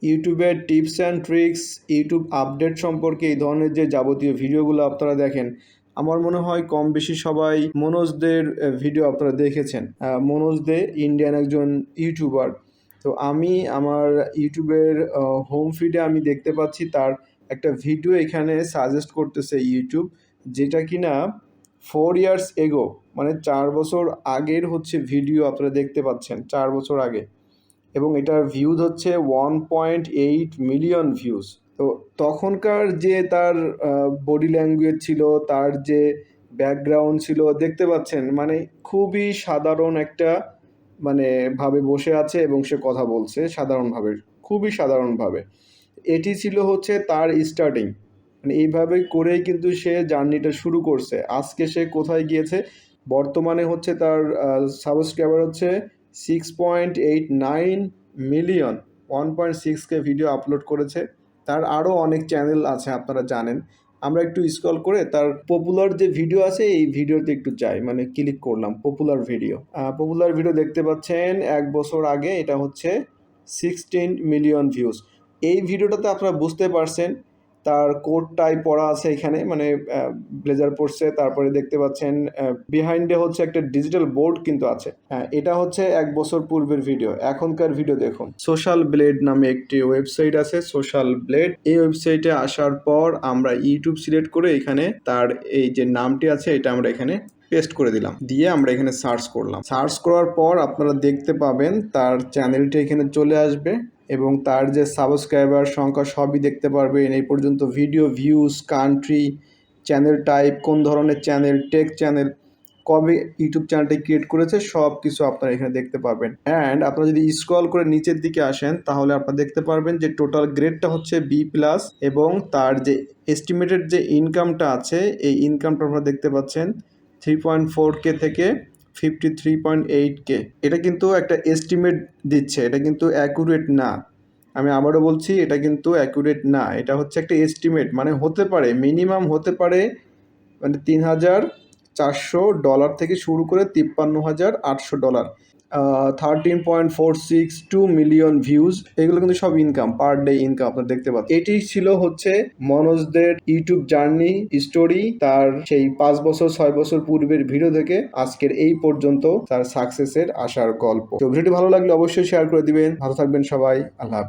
ইউটিউবের tips and tricks, YouTube update সম্পর্কে এই ধরনের যে যাবতীয় ভিডিওগুলো আপনারা দেখেন, আমার মনে হয় কম বেশি সবাই মনোজদের ভিডিও আপনারা দেখেছেন। মনোজ দে ইন্ডিয়ান একজন ইউটিউবার। তো আমি আমার ইউটিউবের হোম ফিডে আমি দেখতে পাচ্ছি তার একটা ভিডিও এখানে সাজেস্ট করতেছে ইউটিউব, যেটা কিনা 4 ইয়ার্স এগো, মানে 4 বছর আগের হচ্ছে ভিডিও আপনারা দেখতে পাচ্ছেন, 4 বছর আগে। এবং এটার ভিউজ হচ্ছে 1.8 মিলিয়ন ভিউজ। তো তখনকার যে তার বডি ল্যাঙ্গুয়েজ ছিল, তার যে ব্যাকগ্রাউন্ড ছিল, দেখতে পাচ্ছেন মানে খুবই সাধারণ একটা মানে ভাবে বসে আছে এবং সে কথা বলছে সাধারণভাবে, খুবই সাধারণভাবে। এটি ছিল হচ্ছে তার স্টার্টিং, মানে এইভাবে করেই কিন্তু সে জার্নিটা শুরু করছে। আজকে সে কোথায় গিয়েছে, বর্তমানে হচ্ছে তার সাবস্ক্রাইবার হচ্ছে 6.89 মিলিয়ন, 1.6K ভিডিও আপলোড করেছে। তার আরও অনেক চ্যানেল আছে আপনারা জানেন। আমরা একটু স্ক্রল করে তার পপুলার যে ভিডিও আছে এই ভিডিওতে একটু যাই, মানে ক্লিক করলাম পপুলার ভিডিও। পপুলার ভিডিও দেখতে পাচ্ছেন 1 বছর আগে, এটা হচ্ছে 16 মিলিয়ন ভিউজ। এই ভিডিওটাতে আপনারা বুঝতে পারছেন তার কোটটাই পরা আছে এখানে, মানে ব্লেজার পরছে। তারপরে দেখতে পাচ্ছেন বিহাইন্ডে হচ্ছে একটা ডিজিটাল বোর্ড কিন্তু আছে। হ্যাঁ, এটা হচ্ছে 1 বছর পূর্বের ভিডিও। এখনকার ভিডিও দেখুন। সোশ্যাল ব্লেড নামে একটি ওয়েবসাইট আছে, সোশ্যাল ব্লেড। এই ওয়েবসাইটে আসার পর আমরা ইউটিউব সিলেক্ট করে এখানে তার এই যে নামটি আছে এটা আমরা এখানে পেস্ট করে দিলাম, দিয়ে আমরা এখানে সার্চ করলাম। সার্চ করার পর আপনারা দেখতে পাবেন তার চ্যানেলটি এখানে চলে আসবে এবং তার যে সাবস্ক্রাইবার সংখ্যা সবই দেখতে পারবেন। এই পর্যন্ত video views, country, channel type, কোন ধরনের চ্যানেল, টেক চ্যানেল, কবে ইউটিউব চ্যানেলটি ক্রিয়েট করেছে, সব কিছু আপনারা এখানে দেখতে পাবেন। অ্যান্ড আপনারা যদি স্ক্রল করে নিচের দিকে আসেন তাহলে আপনারা দেখতে পারবেন যে টোটাল গ্রেডটা হচ্ছে B+, এবং তার যে এস্টিমেটেড যে ইনকামটা আছে এই ইনকামটা আপনারা দেখতে পাচ্ছেন 3.4K থেকে 53.8K। এটা কিন্তু একটা এস্টিমেট দিচ্ছে, এটা কিন্তু অ্যাকুরেট না। আমি আবারও বলছি, এটা কিন্তু অ্যাকুরেট না, এটা হচ্ছে একটা এস্টিমেট। মানে হতে পারে, মিনিমাম হতে পারে মানে $3,400 থেকে শুরু করে $53,800। 13.462 মিলিয়ন ভিউজ, এগুলো কিন্তু সব ইনকাম, পার ডে ইনকাম আপনারা দেখতে পাচ্ছেন। এটি ছিল হচ্ছে মনোজদের ইউটিউব জার্নি স্টোরি, তার সেই 5 বছর 6 বছর পূর্বের ভিডিও থেকে আজকের এই পর্যন্ত তার সাকসেসের আসার গল্প। তো ভিডিওটি ভালো লাগলে অবশ্যই শেয়ার করে দিবেন। ভালো থাকবেন সবাই, আল্লাহ হাফেজ।